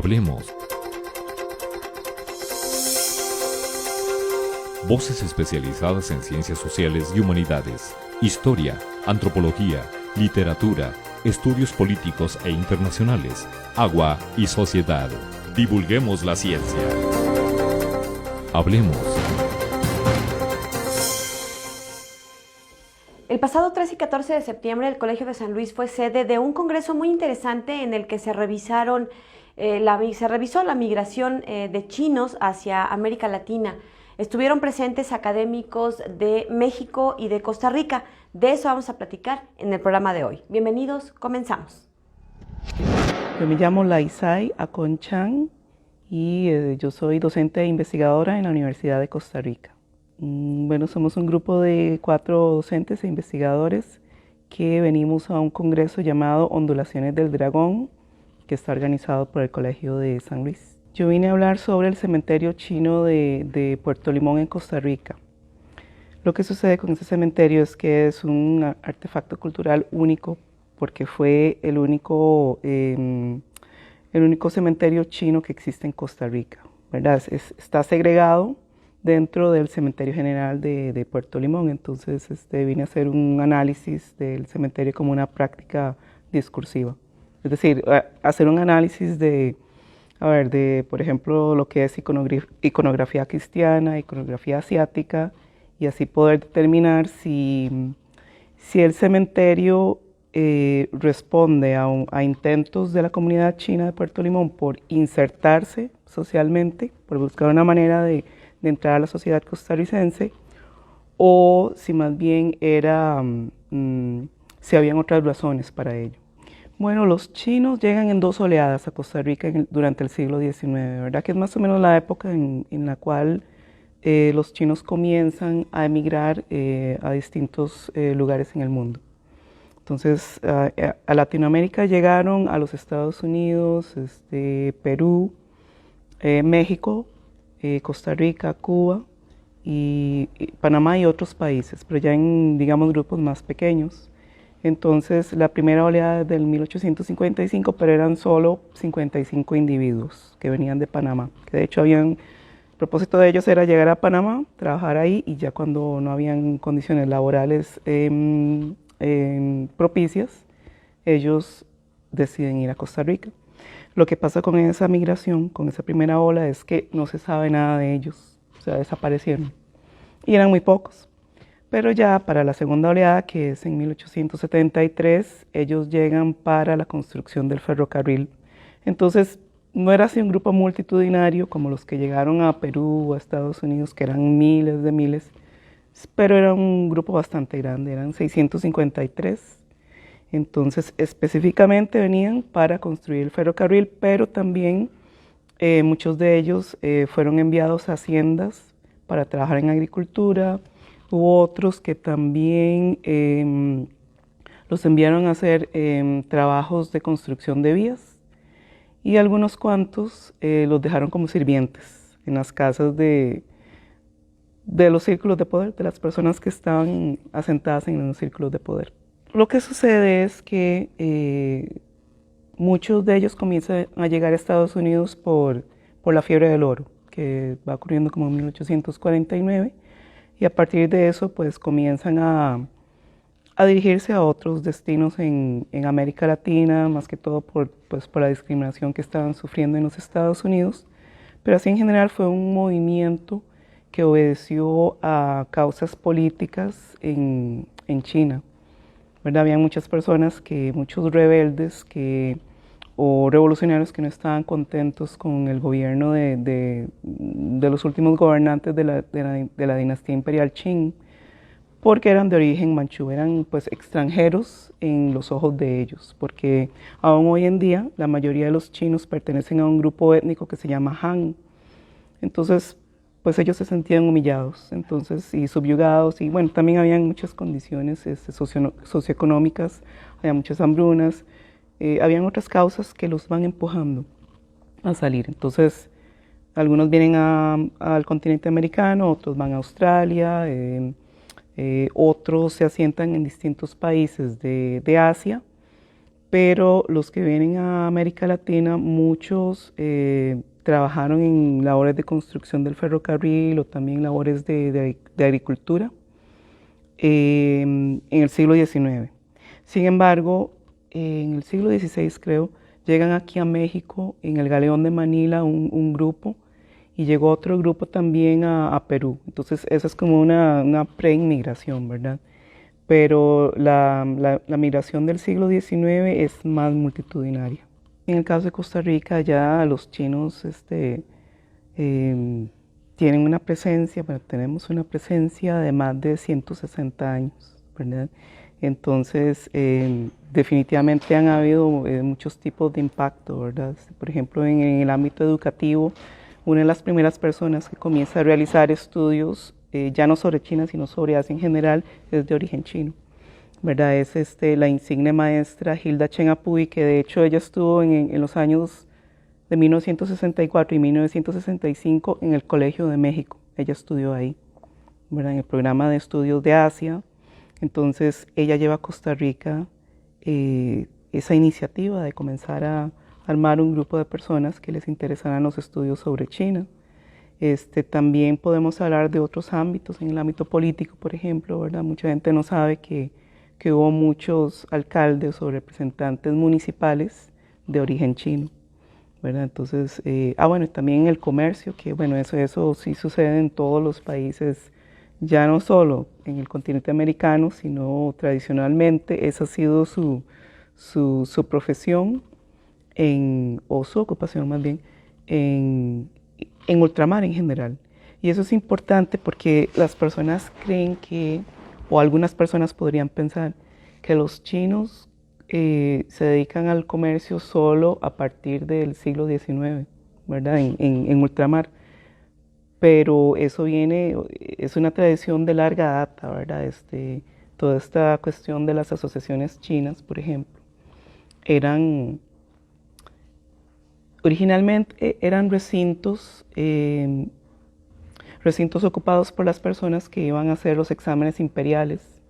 Hablemos. Voces especializadas en ciencias sociales y humanidades, historia, antropología, literatura, estudios políticos e internacionales, agua y sociedad. Divulguemos la ciencia. Hablemos. El pasado 13 y 14 de septiembre el Colegio de San Luis fue sede de un congreso muy interesante en el que se revisó la migración de chinos hacia América Latina. Estuvieron presentes académicos de México y de Costa Rica. De eso vamos a platicar en el programa de hoy. Bienvenidos, comenzamos. Yo me llamo Laisai Aconchan y yo soy docente e investigadora en la Universidad de Costa Rica. Bueno, somos un grupo de 4 docentes e investigadores que venimos a un congreso llamado Ondulaciones del Dragón, que está organizado por el Colegio de San Luis. Yo vine a hablar sobre el cementerio chino de Puerto Limón en Costa Rica. Lo que sucede con ese cementerio es que es un artefacto cultural único, porque fue el único cementerio chino que existe en Costa Rica, ¿verdad? Está segregado dentro del cementerio general de Puerto Limón. Entonces vine a hacer un análisis del cementerio como una práctica discursiva. Es decir, hacer un análisis de, por ejemplo, lo que es iconografía cristiana, iconografía asiática, y así poder determinar si el cementerio responde a intentos de la comunidad china de Puerto Limón por insertarse socialmente, por buscar una manera de entrar a la sociedad costarricense, o si más bien si habían otras razones para ello. Bueno, los chinos llegan en 2 oleadas a Costa Rica durante el siglo XIX, ¿verdad? Que es más o menos la época en la cual los chinos comienzan a emigrar a distintos lugares en el mundo. Entonces, a Latinoamérica llegaron a los Estados Unidos, Perú, México, Costa Rica, Cuba y Panamá y otros países, pero ya en, digamos, grupos más pequeños. Entonces, la primera oleada es del 1855, pero eran solo 55 individuos que venían de Panamá, que de hecho el propósito de ellos era llegar a Panamá, trabajar ahí, y ya cuando no habían condiciones laborales propicias, ellos deciden ir a Costa Rica. Lo que pasa con esa migración, con esa primera ola, es que no se sabe nada de ellos, o sea, desaparecieron, y eran muy pocos. Pero ya para la segunda oleada, que es en 1873, ellos llegan para la construcción del ferrocarril. Entonces, no era así un grupo multitudinario como los que llegaron a Perú o a Estados Unidos, que eran miles de miles, pero era un grupo bastante grande, eran 653. Entonces, específicamente venían para construir el ferrocarril, pero también muchos de ellos fueron enviados a haciendas para trabajar en agricultura. Hubo otros que también los enviaron a hacer trabajos de construcción de vías, y algunos cuantos los dejaron como sirvientes en las casas de los círculos de poder, de las personas que estaban asentadas en los círculos de poder. Lo que sucede es que muchos de ellos comienzan a llegar a Estados Unidos por la fiebre del oro, que va ocurriendo como en 1849, y a partir de eso pues comienzan a dirigirse a otros destinos en América Latina, más que todo por la discriminación que estaban sufriendo en los Estados Unidos, pero así en general fue un movimiento que obedeció a causas políticas en China, ¿verdad? Había muchas personas, muchos rebeldes o revolucionarios que no estaban contentos con el gobierno de los últimos gobernantes de la dinastía imperial Qing, porque eran de origen manchú, eran pues extranjeros en los ojos de ellos, porque aún hoy en día la mayoría de los chinos pertenecen a un grupo étnico que se llama Han. Entonces, pues ellos se sentían humillados, y subyugados, y bueno, también habían muchas condiciones socioeconómicas, había muchas hambrunas, habían otras causas que los van empujando a salir. Entonces, algunos vienen al continente americano, otros van a Australia, otros se asientan en distintos países de Asia, pero los que vienen a América Latina, muchos trabajaron en labores de construcción del ferrocarril o también labores de agricultura en el siglo XIX. Sin embargo, en el siglo XVI, creo, llegan aquí a México, en el Galeón de Manila, un grupo, y llegó otro grupo también a Perú. Entonces, esa es como una pre-inmigración, ¿verdad? Pero la migración del siglo XIX es más multitudinaria. En el caso de Costa Rica, ya los chinos tienen una presencia, bueno, tenemos una presencia de más de 160 años, ¿verdad? Entonces, definitivamente han habido muchos tipos de impacto, ¿verdad? Por ejemplo, en el ámbito educativo, una de las primeras personas que comienza a realizar estudios, ya no sobre China, sino sobre Asia en general, es de origen chino, ¿verdad? Es la insigne maestra Hilda Chen Apuy, que de hecho ella estuvo en los años de 1964 y 1965 en el Colegio de México. Ella estudió ahí, ¿verdad? En el programa de estudios de Asia. Entonces ella lleva a Costa Rica esa iniciativa de comenzar a armar un grupo de personas que les interesaran los estudios sobre China. También podemos hablar de otros ámbitos, en el ámbito político, por ejemplo, ¿verdad? Mucha gente no sabe que hubo muchos alcaldes o representantes municipales de origen chino, ¿verdad? Entonces, bueno, también en el comercio, que bueno, eso sí sucede en todos los países, ya no solo en el continente americano, sino tradicionalmente esa ha sido su profesión, o su ocupación más bien, en ultramar en general. Y eso es importante porque las personas creen que, o algunas personas podrían pensar, que los chinos se dedican al comercio solo a partir del siglo XIX, ¿verdad? En ultramar. Pero eso es una tradición de larga data, ¿verdad? Toda esta cuestión de las asociaciones chinas, por ejemplo, originalmente eran recintos ocupados por las personas que iban a hacer los exámenes imperiales.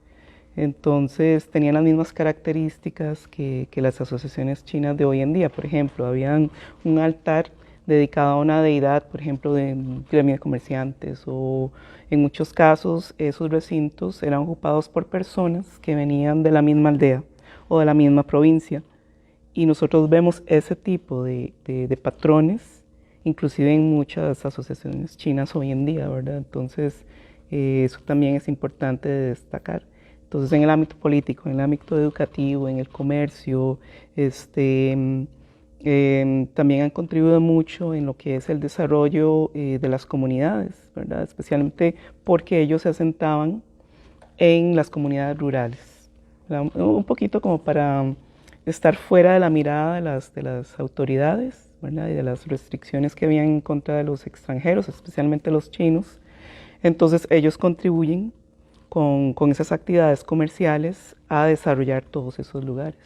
Entonces tenían las mismas características que las asociaciones chinas de hoy en día. Por ejemplo, había un altar dedicado a una deidad, por ejemplo, de gremio de comerciantes, o en muchos casos esos recintos eran ocupados por personas que venían de la misma aldea o de la misma provincia. Y nosotros vemos ese tipo de patrones, inclusive en muchas asociaciones chinas hoy en día, ¿verdad? Entonces, eso también es importante de destacar. Entonces, en el ámbito político, en el ámbito educativo, en el comercio, también han contribuido mucho en lo que es el desarrollo de las comunidades, ¿verdad? Especialmente porque ellos se asentaban en las comunidades rurales, ¿verdad? Un poquito como para estar fuera de la mirada de las autoridades, ¿verdad? Y de las restricciones que habían en contra de los extranjeros, especialmente los chinos. Entonces ellos contribuyen con esas actividades comerciales a desarrollar todos esos lugares.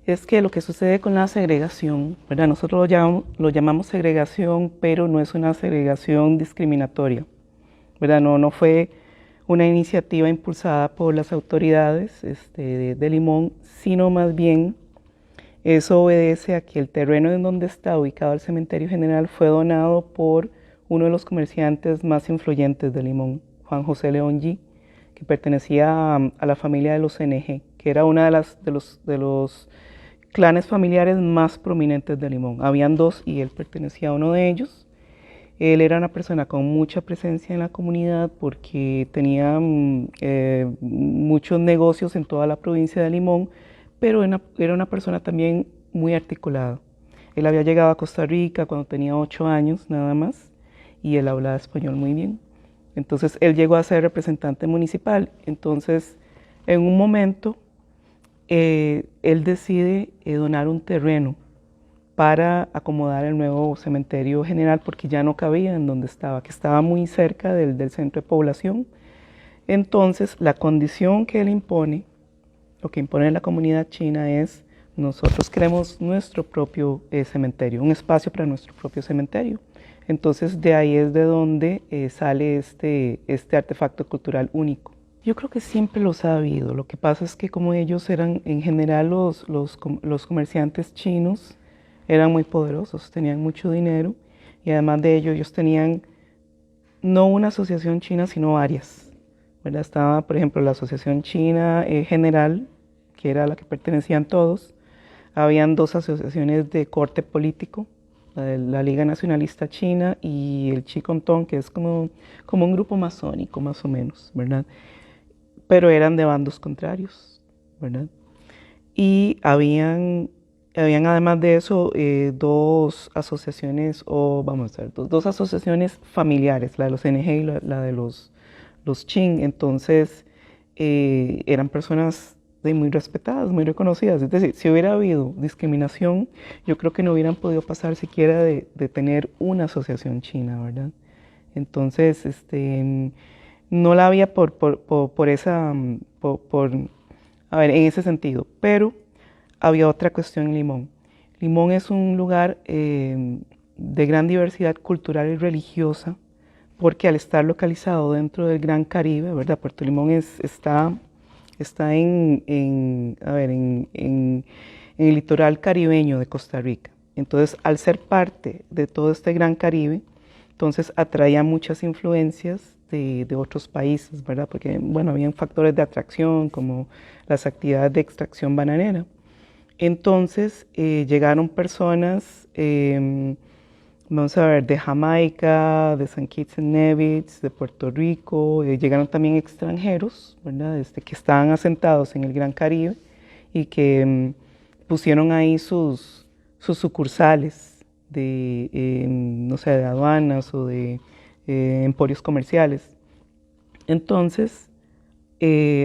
Es que lo que sucede con la segregación, ¿verdad? Nosotros lo llamamos segregación, pero no es una segregación discriminatoria, ¿verdad? No fue una iniciativa impulsada por las autoridades de Limón, sino más bien eso obedece a que el terreno en donde está ubicado el cementerio general fue donado por uno de los comerciantes más influyentes de Limón, Juan José León G., que pertenecía a la familia de los NG, que era una de los clanes familiares más prominentes de Limón. Habían dos y él pertenecía a uno de ellos. Él era una persona con mucha presencia en la comunidad porque tenía muchos negocios en toda la provincia de Limón, pero era una persona también muy articulada. Él había llegado a Costa Rica cuando tenía 8 años nada más y él hablaba español muy bien. Entonces él llegó a ser representante municipal. Entonces en un momento él decide donar un terreno para acomodar el nuevo cementerio general porque ya no cabía en donde estaba, que estaba muy cerca del centro de población. Entonces la condición que él impone, lo que impone la comunidad china es: nosotros queremos nuestro propio cementerio, un espacio para nuestro propio cementerio. Entonces de ahí es de donde sale este artefacto cultural único. Yo creo que siempre los ha habido. Lo que pasa es que como ellos eran, en general los comerciantes chinos eran muy poderosos, tenían mucho dinero y además de ello ellos tenían no una asociación china, sino varias, ¿verdad? Estaba, por ejemplo, la Asociación China General, que era a la que pertenecían todos. Habían dos asociaciones de corte político, la Liga Nacionalista China y el Chicontón, que es como un grupo masónico más o menos, ¿verdad? Pero eran de bandos contrarios, ¿verdad? Y habían además de eso dos asociaciones, o vamos a ver, dos asociaciones familiares, la de los NG y la de los Qing. Entonces eran personas muy respetadas, muy reconocidas. Es decir, si hubiera habido discriminación, yo creo que no hubieran podido pasar siquiera de tener una asociación china, ¿verdad? Entonces, no la había a ver, en ese sentido, pero había otra cuestión en Limón. Limón es un lugar de gran diversidad cultural y religiosa, porque al estar localizado dentro del Gran Caribe, ¿verdad? Puerto Limón está en el litoral caribeño de Costa Rica. Entonces, al ser parte de todo este Gran Caribe, entonces atraía muchas influencias de otros países, ¿verdad? Porque, bueno, habían factores de atracción como las actividades de extracción bananera. Entonces llegaron personas, vamos a ver, de Jamaica, de St. Kitts and Nevis, de Puerto Rico, llegaron también extranjeros, ¿verdad? Que estaban asentados en el Gran Caribe y que pusieron ahí sus sucursales no sé, de aduanas o de emporios comerciales. Entonces,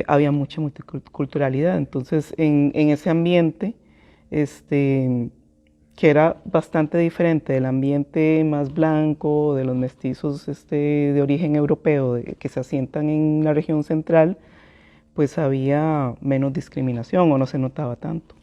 había mucha multiculturalidad. Entonces, en ese ambiente, que era bastante diferente del ambiente más blanco, de los mestizos de origen europeo, que se asientan en la región central, pues había menos discriminación o no se notaba tanto.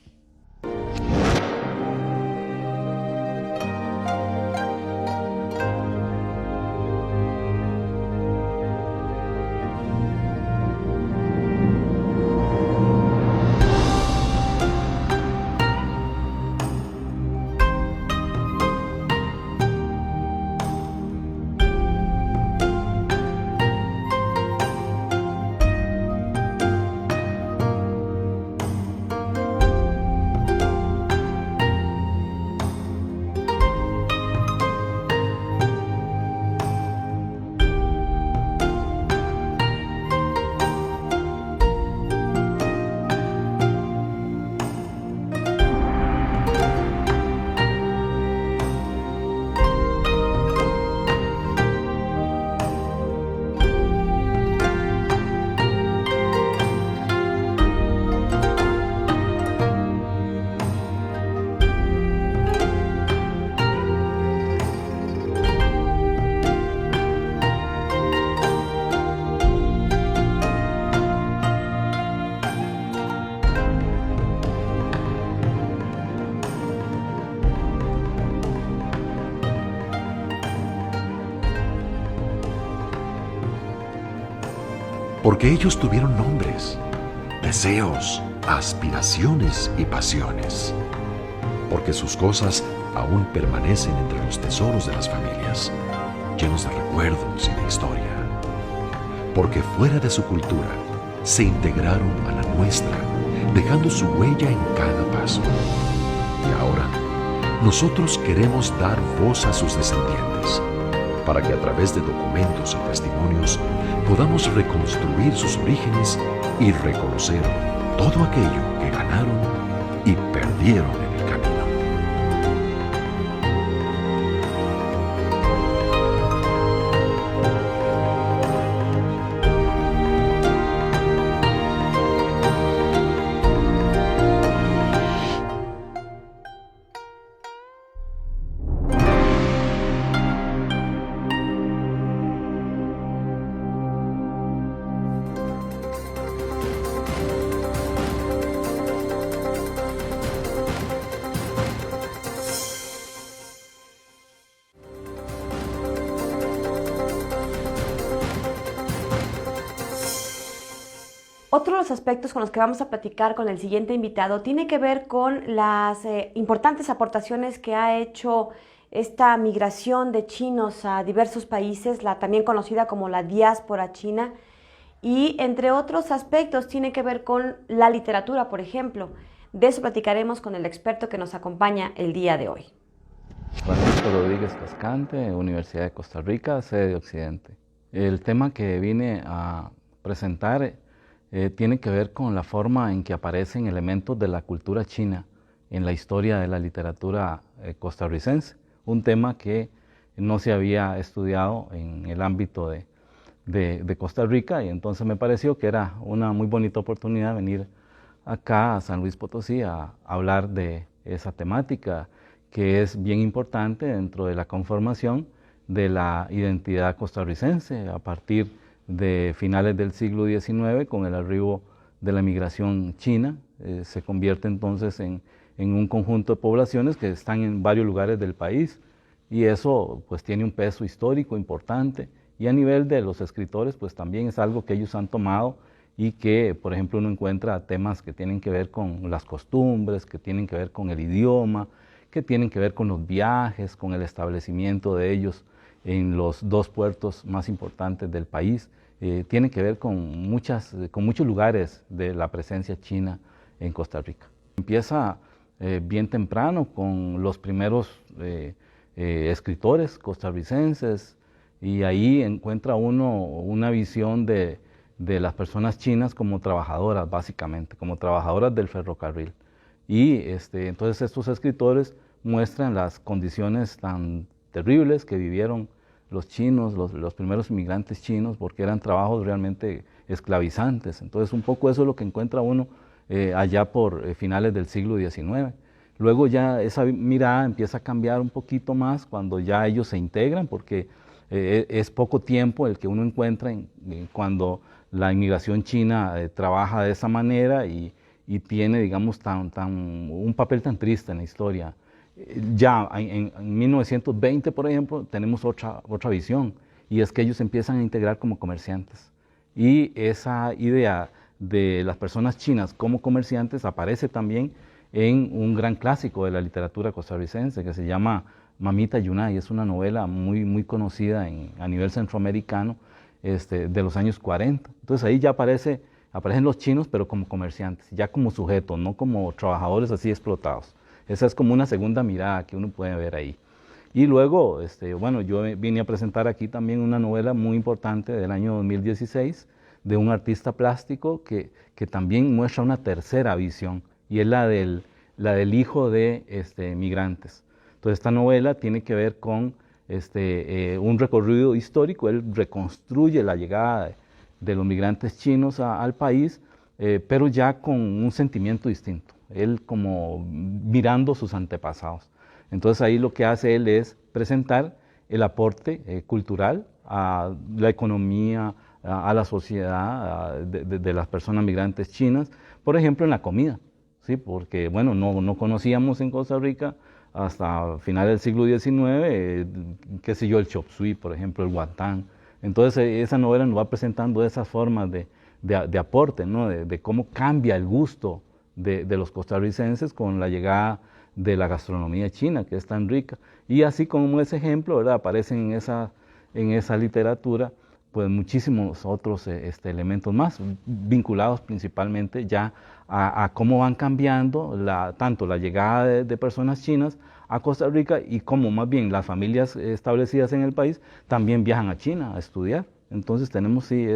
Porque ellos tuvieron nombres, deseos, aspiraciones y pasiones. Porque sus cosas aún permanecen entre los tesoros de las familias, llenos de recuerdos y de historia. Porque fuera de su cultura, se integraron a la nuestra, dejando su huella en cada paso. Y ahora, nosotros queremos dar voz a sus descendientes, para que a través de documentos y testimonios podamos reconstruir sus orígenes y reconocer todo aquello que ganaron y perdieron en el camino. Otro de los aspectos con los que vamos a platicar con el siguiente invitado tiene que ver con las importantes aportaciones que ha hecho esta migración de chinos a diversos países, la también conocida como la diáspora china, y entre otros aspectos tiene que ver con la literatura, por ejemplo. De eso platicaremos con el experto que nos acompaña el día de hoy. Francisco Rodríguez Cascante, Universidad de Costa Rica, sede de Occidente. El tema que vine a presentar tiene que ver con la forma en que aparecen elementos de la cultura china en la historia de la literatura costarricense, un tema que no se había estudiado en el ámbito de Costa Rica, y entonces me pareció que era una muy bonita oportunidad venir acá a San Luis Potosí a hablar de esa temática que es bien importante dentro de la conformación de la identidad costarricense a partir de finales del siglo XIX. Con el arribo de la migración china, se convierte entonces en un conjunto de poblaciones que están en varios lugares del país, y eso pues tiene un peso histórico importante, y a nivel de los escritores pues también es algo que ellos han tomado y que, por ejemplo, uno encuentra temas que tienen que ver con las costumbres, que tienen que ver con el idioma, que tienen que ver con los viajes, con el establecimiento de ellos en los dos puertos más importantes del país. Tiene que ver con muchos lugares de la presencia china en Costa Rica. Empieza bien temprano con los primeros escritores costarricenses, y ahí encuentra uno una visión de las personas chinas como trabajadoras, básicamente, como trabajadoras del ferrocarril. Y entonces estos escritores muestran las condiciones tan terribles que vivieron los chinos, los primeros inmigrantes chinos, porque eran trabajos realmente esclavizantes. Entonces un poco eso es lo que encuentra uno allá por finales del siglo XIX. Luego ya esa mirada empieza a cambiar un poquito más cuando ya ellos se integran, porque es poco tiempo el que uno encuentra cuando la inmigración china trabaja de esa manera y tiene, digamos, un papel tan triste en la historia. Ya en 1920, por ejemplo, tenemos otra visión, y es que ellos empiezan a integrar como comerciantes. Y esa idea de las personas chinas como comerciantes aparece también en un gran clásico de la literatura costarricense que se llama Mamita Yunay. Es una novela muy conocida a nivel centroamericano de los años 40. Entonces ahí ya aparecen los chinos, pero como comerciantes, ya como sujetos, no como trabajadores así explotados. Esa es como una segunda mirada que uno puede ver ahí. Y luego, bueno, yo vine a presentar aquí también una novela muy importante del año 2016 de un artista plástico que también muestra una tercera visión, y es la del hijo de migrantes. Entonces esta novela tiene que ver con un recorrido histórico. Él reconstruye la llegada de los migrantes chinos al país, pero ya con un sentimiento distinto, él como mirando sus antepasados. Entonces ahí lo que hace él es presentar el aporte cultural a la economía, a la sociedad de las personas migrantes chinas, por ejemplo en la comida, ¿sí? Porque bueno, no conocíamos en Costa Rica hasta finales del siglo XIX, qué sé yo, el chop suey, por ejemplo, el guatán. Entonces esa novela nos va presentando esas formas de aporte, ¿no? de cómo cambia el gusto de los costarricenses con la llegada de la gastronomía china, que es tan rica. Y así como ese ejemplo, ¿verdad?, aparecen en esa literatura pues muchísimos otros elementos más, vinculados principalmente ya a cómo van cambiando tanto la llegada de personas chinas a Costa Rica, y cómo más bien las familias establecidas en el país también viajan a China a estudiar. Entonces tenemos sí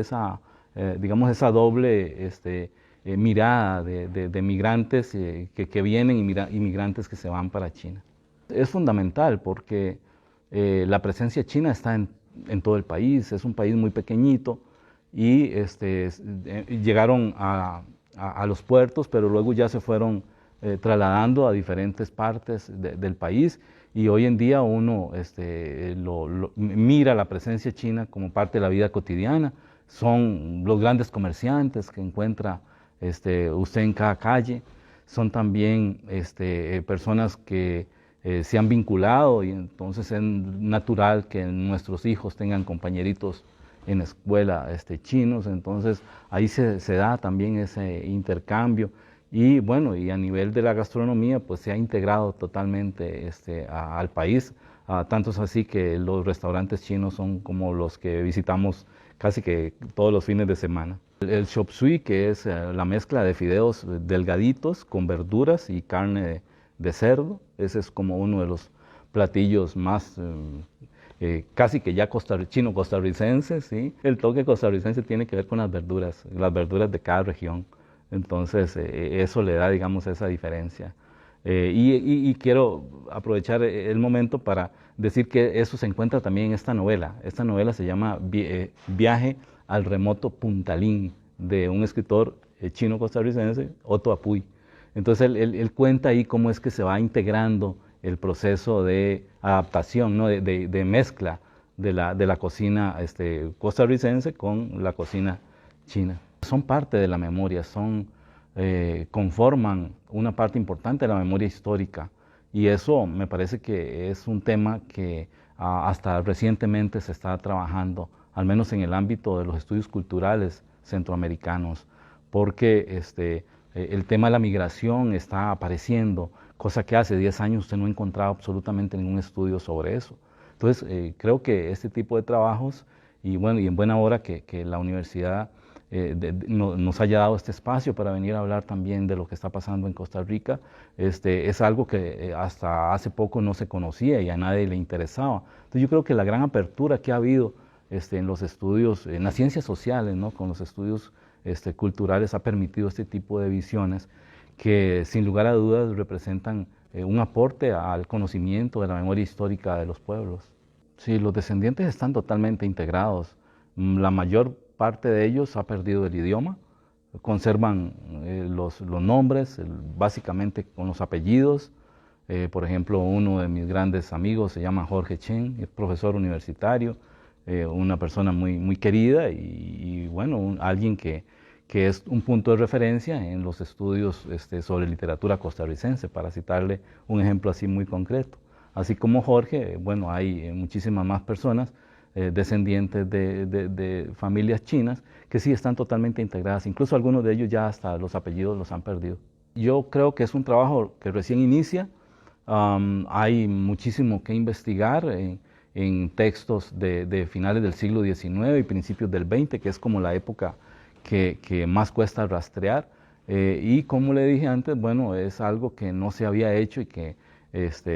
digamos esa doble mirada de migrantes que vienen y migrantes que se van para China. Es fundamental porque la presencia china está en todo el país. Es un país muy pequeñito, y llegaron a los puertos, pero luego ya se fueron trasladando a diferentes partes del país, y hoy en día uno mira la presencia china como parte de la vida cotidiana. Son los grandes comerciantes que encuentra usted en cada calle. Son también personas que se han vinculado, y entonces es natural que nuestros hijos tengan compañeritos en la escuela chinos, entonces ahí se da también ese intercambio. Y bueno, y a nivel de la gastronomía, pues se ha integrado totalmente al país, tanto es así que los restaurantes chinos son como los que visitamos casi que todos los fines de semana. El chop suey, que es la mezcla de fideos delgaditos con verduras y carne de cerdo, ese es como uno de los platillos más casi que ya chino-costarricenses, ¿sí? El toque costarricense tiene que ver con las verduras de cada región. Entonces, eso le da, digamos, esa diferencia. Y quiero aprovechar el momento para decir que eso se encuentra también en esta novela. Esta novela se llama Viaje al remoto Puntalín, de un escritor chino-costarricense, Otto Apuy. Entonces, él cuenta ahí cómo es que se va integrando el proceso de adaptación, ¿no? de mezcla de la cocina costarricense con la cocina china. Son parte de la memoria, conforman una parte importante de la memoria histórica, y eso me parece que es un tema que hasta recientemente se está trabajando, al menos en el ámbito de los estudios culturales centroamericanos, porque el tema de la migración está apareciendo, cosa que hace 10 años usted no encontraba absolutamente ningún estudio sobre eso. Entonces, creo que este tipo de trabajos, y bueno, y en buena hora que la universidad nos haya dado este espacio para venir a hablar también de lo que está pasando en Costa Rica, es algo que hasta hace poco no se conocía y a nadie le interesaba. Entonces yo creo que la gran apertura que ha habido en los estudios, en las ciencias sociales, ¿no? Con los estudios culturales, ha permitido este tipo de visiones que sin lugar a dudas representan un aporte al conocimiento de la memoria histórica de los pueblos. Sí, los descendientes están totalmente integrados. La mayor parte de ellos ha perdido el idioma, conservan los nombres, básicamente con los apellidos. Por ejemplo, uno de mis grandes amigos se llama Jorge Chen, es profesor universitario, una persona muy querida y bueno, alguien que es un punto de referencia en los estudios sobre literatura costarricense, para citarle un ejemplo así muy concreto. Así como Jorge, bueno, hay muchísimas más personas descendientes de familias chinas que sí están totalmente integradas, incluso algunos de ellos ya hasta los apellidos los han perdido. Yo creo que es un trabajo que recién inicia, hay muchísimo que investigar en textos de finales del siglo XIX y principios del XX, que es como la época que más cuesta rastrear, y como le dije antes, bueno, es algo que no se había hecho y que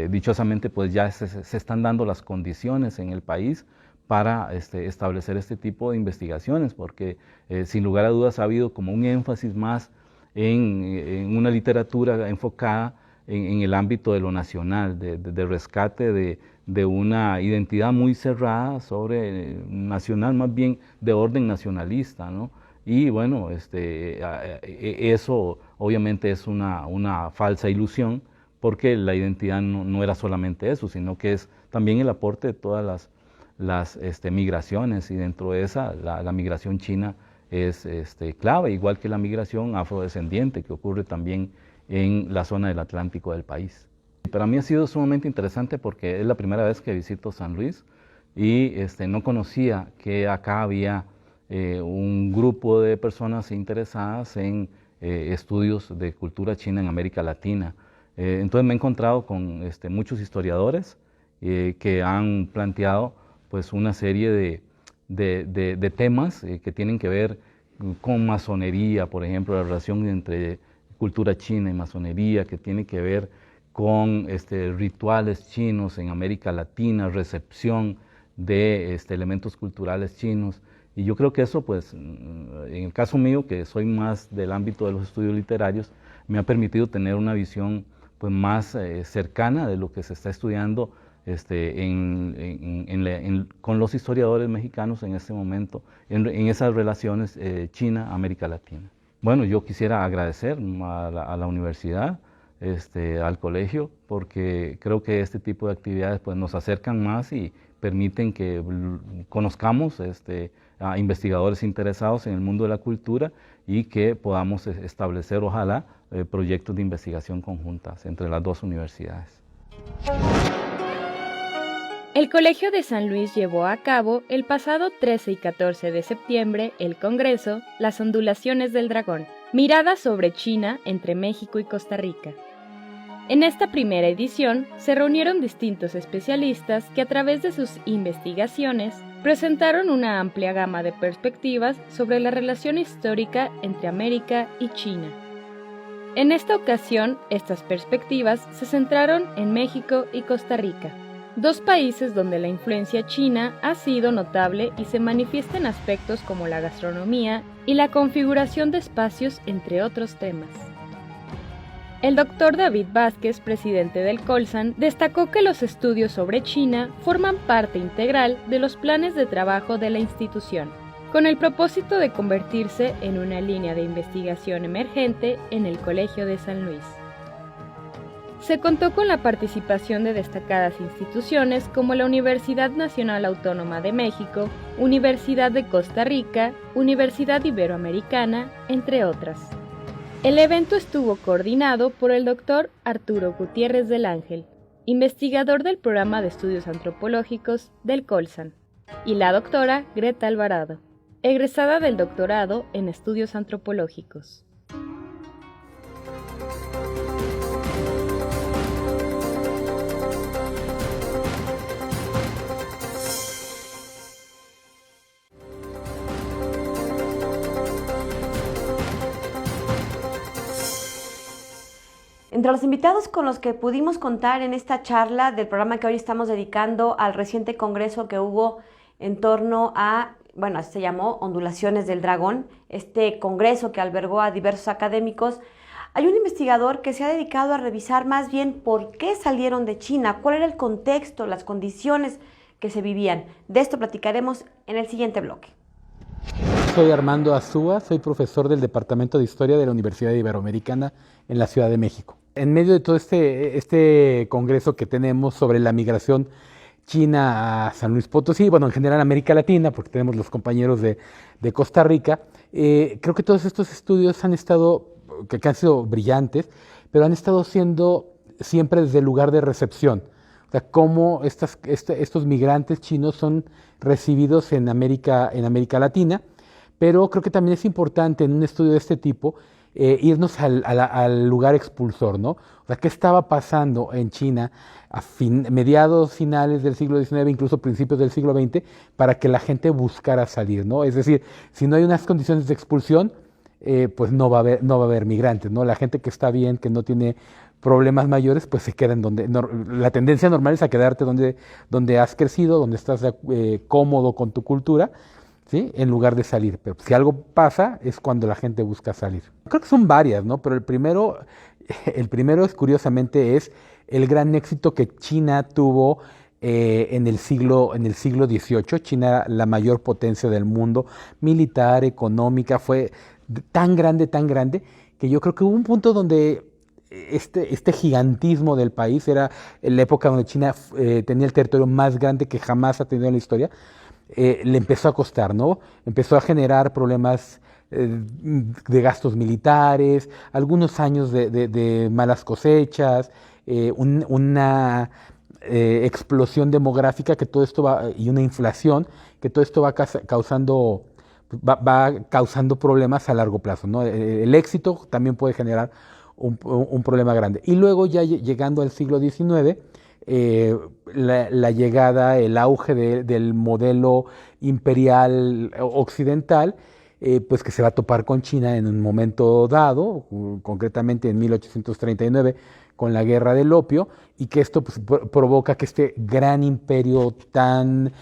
dichosamente pues ya se están dando las condiciones en el país para establecer este tipo de investigaciones, porque sin lugar a dudas ha habido como un énfasis más en una literatura enfocada en el ámbito de lo nacional, de rescate de una identidad muy cerrada sobre nacional, más bien de orden nacionalista, ¿no? Y bueno, eso obviamente es una falsa ilusión, porque la identidad no era solamente eso, sino que es también el aporte de todas las migraciones, y dentro de esa la migración china es clave, igual que la migración afrodescendiente que ocurre también en la zona del Atlántico del país. Para mí ha sido sumamente interesante porque es la primera vez que visito San Luis y no conocía que acá había un grupo de personas interesadas en estudios de cultura china en América Latina. Entonces me he encontrado con muchos historiadores que han planteado pues una serie de temas que tienen que ver con masonería, por ejemplo, la relación entre cultura china y masonería, que tiene que ver con rituales chinos en América Latina, recepción de elementos culturales chinos. Y yo creo que eso, pues, en el caso mío, que soy más del ámbito de los estudios literarios, me ha permitido tener una visión pues, más cercana de lo que se está estudiando con los historiadores mexicanos en este momento, en esas relaciones China-América Latina. Bueno, yo quisiera agradecer a la universidad, al colegio, porque creo que este tipo de actividades pues, nos acercan más y permiten que conozcamos a investigadores interesados en el mundo de la cultura y que podamos establecer, ojalá, proyectos de investigación conjuntas entre las dos universidades. El Colegio de San Luis llevó a cabo el pasado 13 y 14 de septiembre el Congreso Las Ondulaciones del Dragón, mirada sobre China entre México y Costa Rica. En esta primera edición se reunieron distintos especialistas que a través de sus investigaciones presentaron una amplia gama de perspectivas sobre la relación histórica entre América y China. En esta ocasión, estas perspectivas se centraron en México y Costa Rica, dos países donde la influencia china ha sido notable y se manifiesta en aspectos como la gastronomía y la configuración de espacios, entre otros temas. El doctor David Vázquez, presidente del Colsan, destacó que los estudios sobre China forman parte integral de los planes de trabajo de la institución, con el propósito de convertirse en una línea de investigación emergente en el Colegio de San Luis. Se contó con la participación de destacadas instituciones como la Universidad Nacional Autónoma de México, Universidad de Costa Rica, Universidad Iberoamericana, entre otras. El evento estuvo coordinado por el doctor Arturo Gutiérrez del Ángel, investigador del programa de estudios antropológicos del Colsan, y la doctora Greta Alvarado, egresada del doctorado en estudios antropológicos. Entre los invitados con los que pudimos contar en esta charla del programa que hoy estamos dedicando al reciente congreso que hubo en torno a, se llamó Ondulaciones del Dragón, este congreso que albergó a diversos académicos, hay un investigador que se ha dedicado a revisar más bien por qué salieron de China, cuál era el contexto, las condiciones que se vivían. De esto platicaremos en el siguiente bloque. Soy Armando Azúa, soy profesor del Departamento de Historia de la Universidad Iberoamericana en la Ciudad de México. En medio de todo este congreso que tenemos sobre la migración china a San Luis Potosí, en general América Latina, porque tenemos los compañeros de Costa Rica, creo que todos estos estudios han sido brillantes, pero han estado siendo siempre desde el lugar de recepción. O sea, cómo estos migrantes chinos son recibidos en América Latina, pero creo que también es importante en un estudio de este tipo irnos al lugar expulsor, ¿no? O sea, ¿qué estaba pasando en China a mediados, finales del siglo XIX, incluso principios del siglo XX, para que la gente buscara salir, ¿no? Es decir, si no hay unas condiciones de expulsión, pues no va a haber migrantes, ¿no? La gente que está bien, que no tiene problemas mayores, pues se queda en donde... la tendencia normal es a quedarte donde has crecido, donde estás cómodo con tu cultura, ¿sí? En lugar de salir. Pero si algo pasa es cuando la gente busca salir. Creo que son varias, ¿no? Pero el primero es, curiosamente, es el gran éxito que China tuvo en el siglo XVIII. China era la mayor potencia del mundo, militar, económica, fue tan grande, que yo creo que hubo un punto donde este gigantismo del país, era la época donde China tenía el territorio más grande que jamás ha tenido en la historia, le empezó a costar, ¿no? Empezó a generar problemas de gastos militares, algunos años de malas cosechas, una explosión demográfica que todo esto y una inflación, que todo esto va causando problemas a largo plazo, ¿no? El éxito también puede generar un problema grande. Y luego, ya llegando al siglo XIX, la llegada, el auge del modelo imperial occidental, pues que se va a topar con China en un momento dado, concretamente en 1839, con la Guerra del Opio, y que esto pues, provoca que este gran imperio tan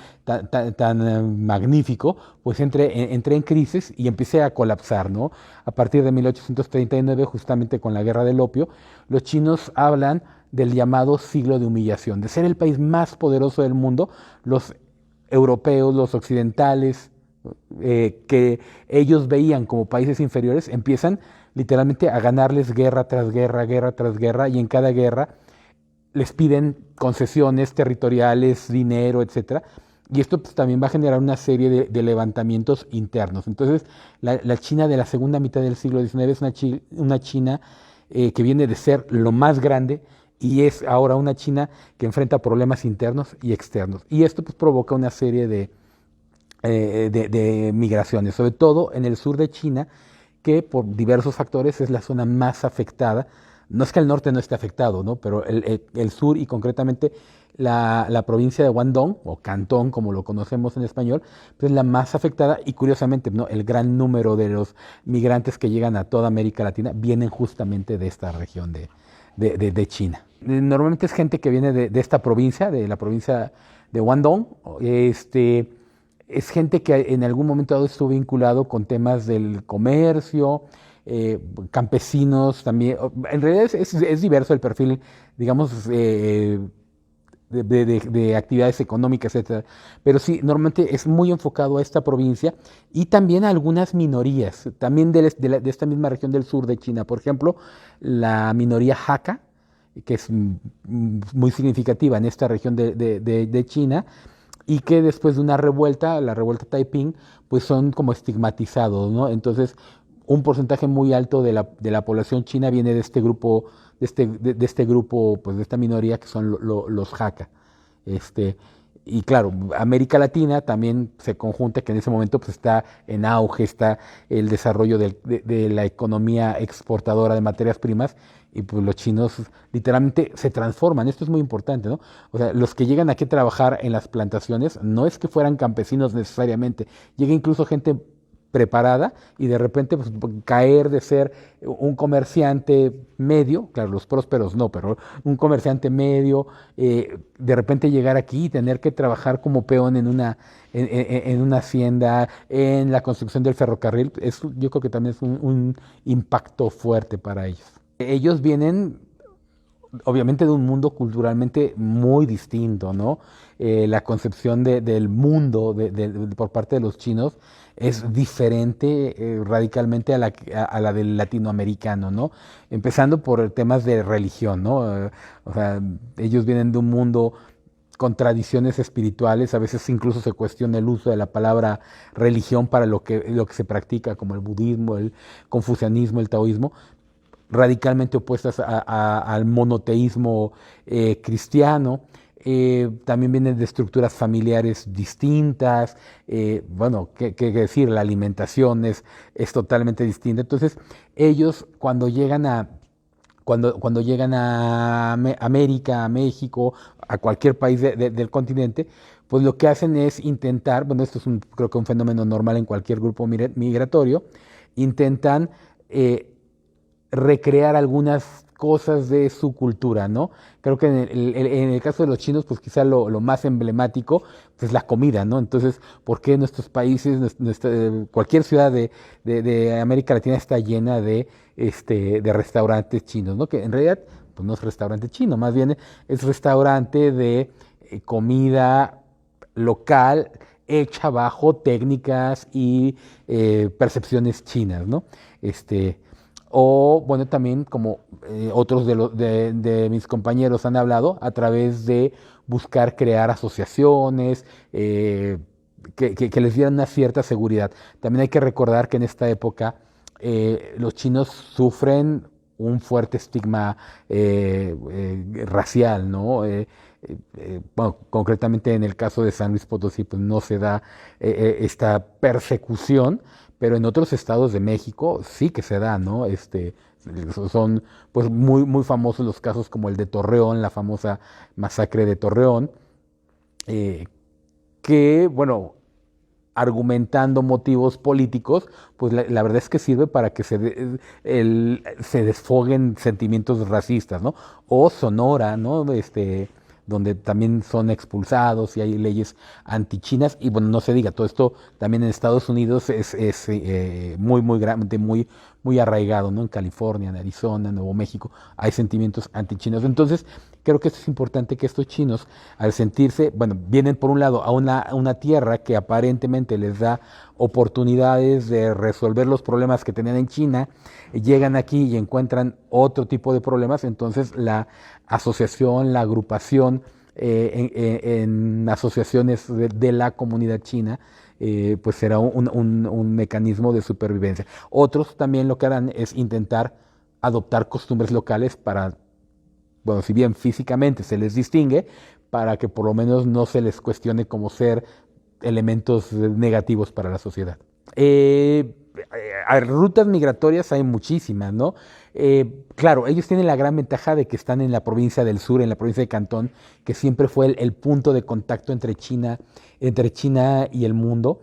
magnífico pues entre en crisis y empiece a colapsar, ¿no? A partir de 1839, justamente con la Guerra del Opio, los chinos hablan del llamado siglo de humillación, de ser el país más poderoso del mundo. Los europeos, los occidentales, que ellos veían como países inferiores, empiezan literalmente a ganarles guerra tras guerra, y en cada guerra les piden concesiones territoriales, dinero, etcétera. Y esto pues, también va a generar una serie de levantamientos internos. Entonces, la China de la segunda mitad del siglo XIX es una China que viene de ser lo más grande y es ahora una China que enfrenta problemas internos y externos. Y esto pues provoca una serie de migraciones, sobre todo en el sur de China, que por diversos factores es la zona más afectada. No es que el norte no esté afectado, ¿no? Pero el sur y concretamente la provincia de Guangdong, o Cantón como lo conocemos en español, pues es la más afectada y curiosamente, ¿no?, el gran número de los migrantes que llegan a toda América Latina vienen justamente de esta región de China. Normalmente es gente que viene de esta provincia, de la provincia de Guangdong. Es gente que en algún momento dado estuvo vinculado con temas del comercio, campesinos también. En realidad es diverso el perfil, digamos, de actividades económicas, etcétera. Pero sí, normalmente es muy enfocado a esta provincia y también a algunas minorías, también de esta misma región del sur de China. Por ejemplo, la minoría Hakka, que es muy significativa en esta región de China, y que después de una revuelta, la revuelta Taiping, pues son como estigmatizados, ¿no? Entonces, un porcentaje muy alto de la población china viene de este grupo, pues de esta minoría que son los Hakka. Y claro, América Latina también se conjunta, que en ese momento pues está en auge, está el desarrollo de la economía exportadora de materias primas, y pues los chinos literalmente se transforman. Esto es muy importante, ¿no? O sea, los que llegan aquí a trabajar en las plantaciones no es que fueran campesinos necesariamente, llega incluso gente preparada y de repente pues, caer de ser un comerciante medio, claro, los prósperos no, pero un comerciante medio, de repente llegar aquí y tener que trabajar como peón en una hacienda, en la construcción del ferrocarril, yo creo que también es un impacto fuerte para ellos. Ellos vienen obviamente de un mundo culturalmente muy distinto, ¿no? La concepción del mundo por parte de los chinos es diferente radicalmente a la del latinoamericano, ¿no? Empezando por temas de religión, ¿no? O sea, ellos vienen de un mundo con tradiciones espirituales, a veces incluso se cuestiona el uso de la palabra religión para lo que se practica, como el budismo, el confucianismo, el taoísmo, radicalmente opuestas al monoteísmo cristiano. También vienen de estructuras familiares distintas, bueno, qué decir, la alimentación es totalmente distinta. Entonces, ellos cuando llegan a América, a México, a cualquier país del continente, pues lo que hacen es intentar, bueno, esto es creo que un fenómeno normal en cualquier grupo migratorio, intentan recrear algunas cosas de su cultura, ¿no? Creo que en el caso de los chinos, pues quizá lo más emblemático es la comida, ¿no? Entonces, ¿por qué nuestros países, cualquier ciudad de América Latina está llena de restaurantes chinos, ¿no? Que en realidad, pues no es restaurante chino, más bien es restaurante de comida local hecha bajo técnicas y percepciones chinas, ¿no? O bueno, también como otros de mis compañeros han hablado, a través de buscar crear asociaciones que les dieran una cierta seguridad. También hay que recordar que en esta época los chinos sufren un fuerte estigma racial, ¿no? Bueno, concretamente en el caso de San Luis Potosí, pues no se da esta persecución, pero en otros estados de México sí que se da, ¿no? Son pues muy famosos los casos como el de Torreón, la famosa masacre de Torreón, que, bueno, argumentando motivos políticos, pues la verdad es que sirve para que se desfoguen sentimientos racistas, ¿no? O Sonora, ¿no? Donde también son expulsados y hay leyes antichinas, y bueno, no se diga, todo esto también en Estados Unidos es muy grande, muy arraigado, ¿no? En California, en Arizona, en Nuevo México, hay sentimientos antichinos. Entonces, creo que es importante que estos chinos, al sentirse, bueno, vienen por un lado a una tierra que aparentemente les da oportunidades de resolver los problemas que tenían en China, llegan aquí y encuentran otro tipo de problemas, entonces la asociación, la agrupación en asociaciones de la comunidad china, pues será un mecanismo de supervivencia. Otros también lo que harán es intentar adoptar costumbres locales para bueno, si bien físicamente se les distingue, para que por lo menos no se les cuestione como ser elementos negativos para la sociedad. Rutas migratorias hay muchísimas, ¿no? Claro, ellos tienen la gran ventaja de que están en la provincia del sur, en la provincia de Cantón, que siempre fue el punto de contacto entre China y el mundo.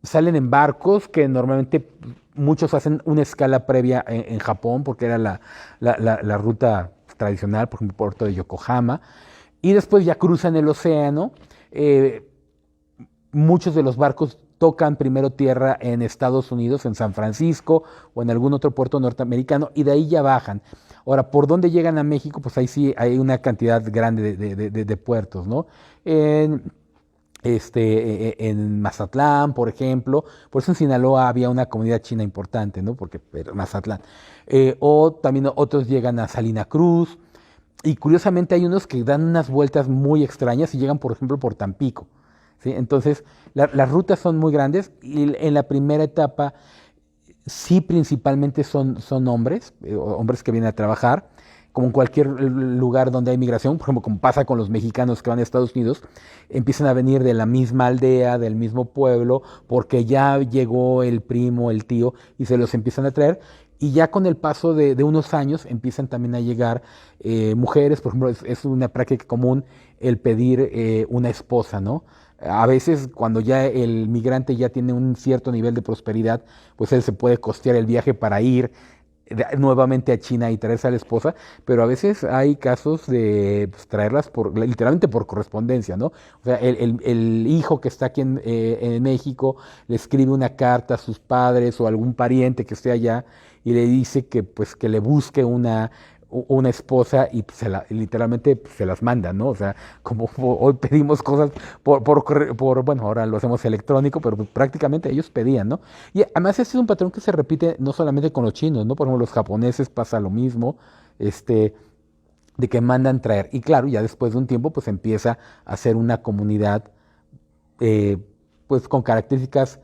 Salen en barcos que normalmente muchos hacen una escala previa en Japón, porque era la ruta tradicional, por ejemplo, puerto de Yokohama, y después ya cruzan el océano. Muchos de los barcos tocan primero tierra en Estados Unidos, en San Francisco o en algún otro puerto norteamericano, y de ahí ya bajan. Ahora, ¿por dónde llegan a México? Pues ahí sí hay una cantidad grande de puertos, ¿no? En Mazatlán, por ejemplo, por eso en Sinaloa había una comunidad china importante, ¿no? Porque Mazatlán. O también otros llegan a Salina Cruz, y curiosamente hay unos que dan unas vueltas muy extrañas y llegan, por ejemplo, por Tampico, ¿sí? Entonces, las rutas son muy grandes, y en la primera etapa sí principalmente son hombres, hombres que vienen a trabajar, como en cualquier lugar donde hay migración, por ejemplo, como pasa con los mexicanos que van a Estados Unidos, empiezan a venir de la misma aldea, del mismo pueblo, porque ya llegó el primo, el tío, y se los empiezan a traer. Y ya con el paso de unos años empiezan también a llegar mujeres, por ejemplo, es una práctica común el pedir una esposa, ¿no? A veces cuando ya el migrante ya tiene un cierto nivel de prosperidad, pues él se puede costear el viaje para ir nuevamente a China y traerse a la esposa, pero a veces hay casos de pues, traerlas literalmente por correspondencia, ¿no? O sea, el hijo que está aquí en México le escribe una carta a sus padres o a algún pariente que esté allá y le dice que pues que le busque una esposa, y literalmente se las manda, ¿no? O sea, como hoy pedimos cosas bueno, ahora lo hacemos electrónico, pero prácticamente ellos pedían, ¿no? Y además ese es un patrón que se repite no solamente con los chinos, ¿no? Por ejemplo, los japoneses pasa lo mismo, de que mandan traer. Y claro, ya después de un tiempo, pues empieza a ser una comunidad, pues con características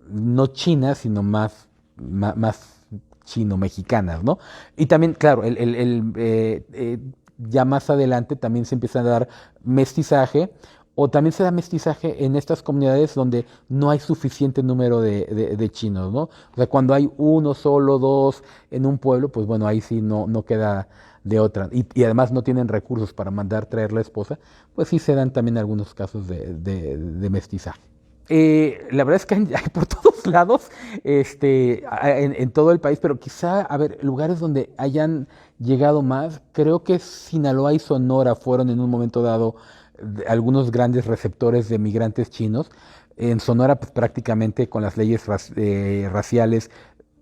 no chinas, sino más chino-mexicanas, ¿no? Y también, claro, ya más adelante también se empieza a dar mestizaje, o también se da mestizaje en estas comunidades donde no hay suficiente número de chinos, ¿no? O sea, cuando hay uno, solo, dos en un pueblo, pues bueno, ahí sí no queda de otra. Y además no tienen recursos para mandar traer la esposa, pues sí se dan también algunos casos de mestizaje. La verdad es que hay por todos lados, en todo el país, pero quizá, a ver, lugares donde hayan llegado más, creo que Sinaloa y Sonora fueron en un momento dado algunos grandes receptores de migrantes chinos. En Sonora, pues prácticamente con las leyes raciales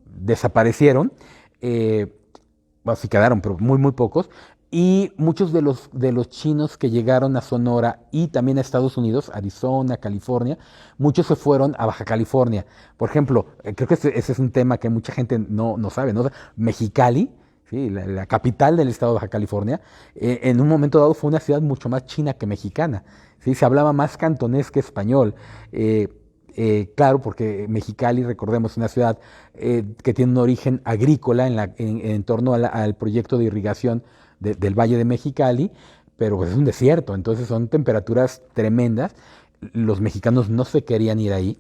desaparecieron, bueno, sí quedaron, pero muy pocos. Y muchos de los chinos que llegaron a Sonora y también a Estados Unidos, Arizona, California, muchos se fueron a Baja California. Por ejemplo, creo que ese es un tema que mucha gente no sabe, ¿no? Mexicali, ¿sí? La capital del estado de Baja California, en un momento dado fue una ciudad mucho más china que mexicana, ¿sí? Se hablaba más cantonés que español. Claro, porque Mexicali, recordemos, es una ciudad que tiene un origen agrícola en torno al proyecto de irrigación del Valle de Mexicali, pero pues es un desierto, entonces son temperaturas tremendas. Los mexicanos no se querían ir ahí,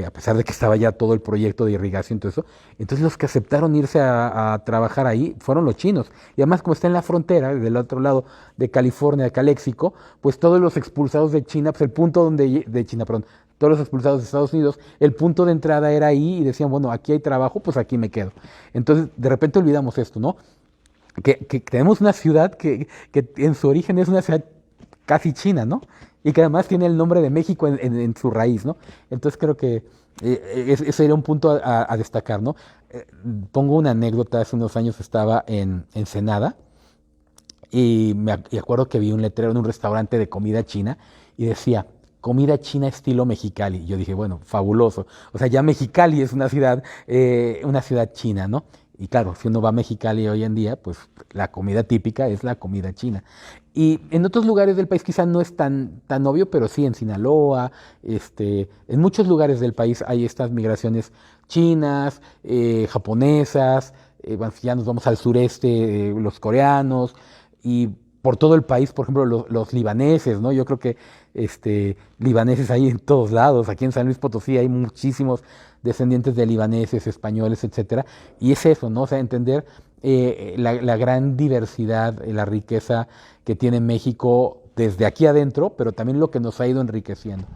a pesar de que estaba ya todo el proyecto de irrigación y todo eso. Entonces los que aceptaron irse a trabajar ahí fueron los chinos. Y además, como está en la frontera, del otro lado de California, de Caléxico, pues todos los expulsados de China, pues el punto todos los expulsados de Estados Unidos, el punto de entrada era ahí, y decían, bueno, aquí hay trabajo, pues aquí me quedo. Entonces, de repente olvidamos esto, ¿no? Que tenemos una ciudad que en su origen es una ciudad casi china, ¿no? Y que además tiene el nombre de México en su raíz, ¿no? Entonces creo que ese sería un punto a destacar, ¿no? Pongo una anécdota, hace unos años estaba en Ensenada, y acuerdo que vi un letrero en un restaurante de comida china, y decía, comida china estilo Mexicali. Y yo dije, bueno, fabuloso. O sea, ya Mexicali es una ciudad china, ¿no? Y claro, si uno va a Mexicali hoy en día, pues la comida típica es la comida china. Y en otros lugares del país quizás no es tan obvio, pero sí en Sinaloa, en muchos lugares del país hay estas migraciones chinas, japonesas, ya nos vamos al sureste, los coreanos, y por todo el país, por ejemplo, los libaneses, ¿no? Yo creo que libaneses hay en todos lados. Aquí en San Luis Potosí hay muchísimos descendientes de libaneses, españoles, etcétera. Y es eso, ¿no? O sea, entender la gran diversidad, la riqueza que tiene México desde aquí adentro, pero también lo que nos ha ido enriqueciendo.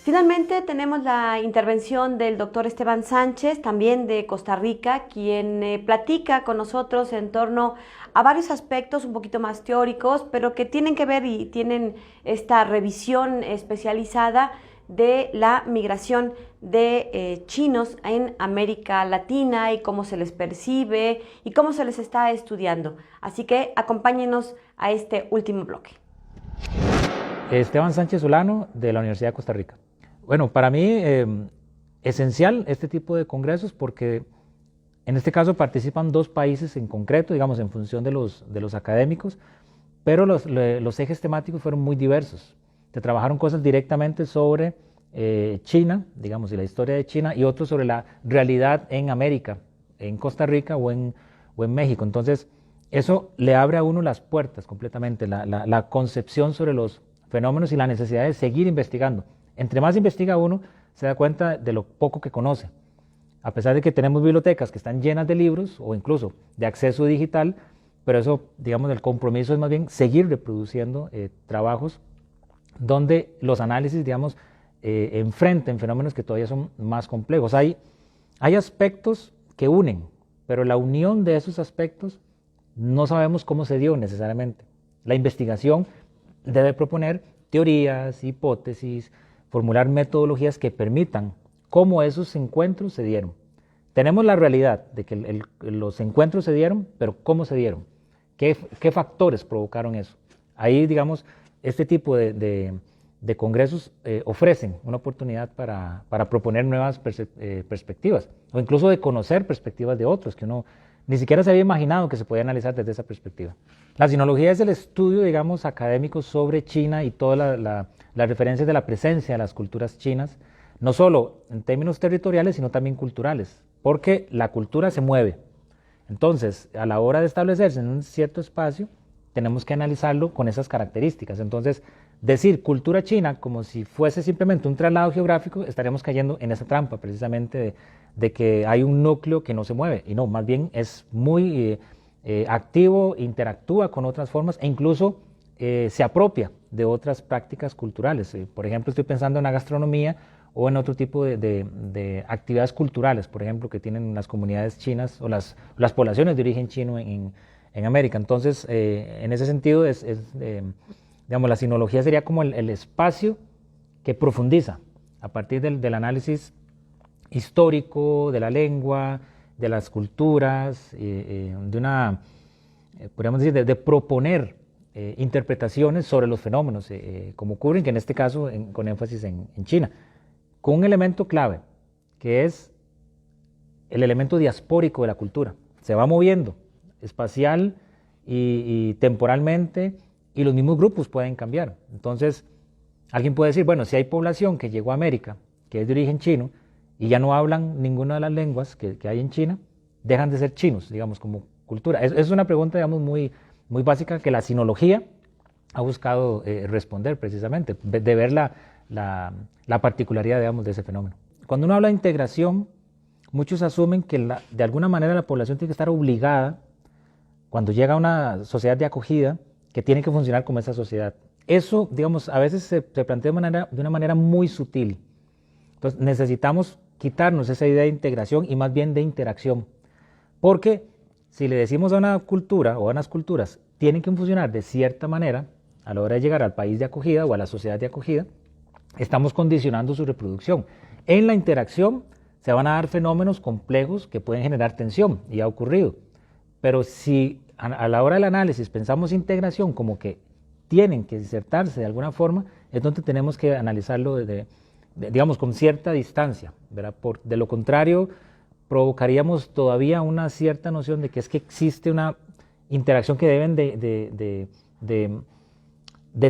Finalmente tenemos la intervención del doctor Esteban Sánchez, también de Costa Rica, quien platica con nosotros en torno a varios aspectos un poquito más teóricos, pero que tienen que ver y tienen esta revisión especializada de la migración de chinos en América Latina y cómo se les percibe y cómo se les está estudiando. Así que acompáñenos a este último bloque. Esteban Sánchez Solano, de la Universidad de Costa Rica. Bueno, para mí esencial este tipo de congresos porque en este caso participan 2 países en concreto, digamos en función de los académicos, pero los ejes temáticos fueron muy diversos. Se trabajaron cosas directamente sobre China, digamos, y la historia de China, y otros sobre la realidad en América, en Costa Rica o en México. Entonces, eso le abre a uno las puertas completamente, la concepción sobre los fenómenos y la necesidad de seguir investigando. Entre más investiga uno, se da cuenta de lo poco que conoce. A pesar de que tenemos bibliotecas que están llenas de libros o incluso de acceso digital, pero eso, digamos, el compromiso es más bien seguir reproduciendo trabajos donde los análisis, digamos, enfrenten fenómenos que todavía son más complejos. Hay aspectos que unen, pero la unión de esos aspectos no sabemos cómo se dio necesariamente. La investigación debe proponer teorías, hipótesis, formular metodologías que permitan cómo esos encuentros se dieron. Tenemos la realidad de que los encuentros se dieron, pero ¿cómo se dieron? ¿Qué factores provocaron eso? Ahí, digamos, este tipo de congresos ofrecen una oportunidad para proponer nuevas perspectivas, o incluso de conocer perspectivas de otros que uno ni siquiera se había imaginado que se podía analizar desde esa perspectiva. La sinología es el estudio, digamos, académico sobre China y todas las referencias de la presencia de las culturas chinas, no solo en términos territoriales, sino también culturales, porque la cultura se mueve. Entonces, a la hora de establecerse en un cierto espacio, tenemos que analizarlo con esas características. Entonces, decir cultura china como si fuese simplemente un traslado geográfico, estaríamos cayendo en esa trampa precisamente de que hay un núcleo que no se mueve, y no, más bien es muy activo, interactúa con otras formas e incluso se apropia de otras prácticas culturales. Por ejemplo, estoy pensando en la gastronomía o en otro tipo de actividades culturales, por ejemplo, que tienen las comunidades chinas o las poblaciones de origen chino en América. Entonces, en ese sentido, digamos, la sinología sería como el espacio que profundiza a partir del análisis histórico, de la lengua, de las culturas, podríamos decir, de proponer interpretaciones sobre los fenómenos, como ocurren, que en este caso con énfasis en China, con un elemento clave, que es el elemento diaspórico de la cultura. Se va moviendo espacial y temporalmente, y los mismos grupos pueden cambiar. Entonces, alguien puede decir, bueno, si hay población que llegó a América, que es de origen chino, y ya no hablan ninguna de las lenguas que hay en China, dejan de ser chinos, digamos, como cultura? Es una pregunta, digamos, muy básica que la sinología ha buscado responder precisamente, de ver la particularidad, digamos, de ese fenómeno. Cuando uno habla de integración, muchos asumen que de alguna manera la población tiene que estar obligada, cuando llega a una sociedad de acogida, que tiene que funcionar como esa sociedad. Eso, digamos, a veces se plantea de una manera muy sutil. Entonces necesitamos quitarnos esa idea de integración y más bien de interacción. Porque si le decimos a una cultura o a unas culturas, tienen que funcionar de cierta manera a la hora de llegar al país de acogida o a la sociedad de acogida, estamos condicionando su reproducción. En la interacción se van a dar fenómenos complejos que pueden generar tensión, y ha ocurrido. Pero si a la hora del análisis pensamos integración como que tienen que insertarse de alguna forma, es donde tenemos que analizarlo digamos, con cierta distancia, ¿verdad? De lo contrario, provocaríamos todavía una cierta noción de que es que existe una interacción que deben de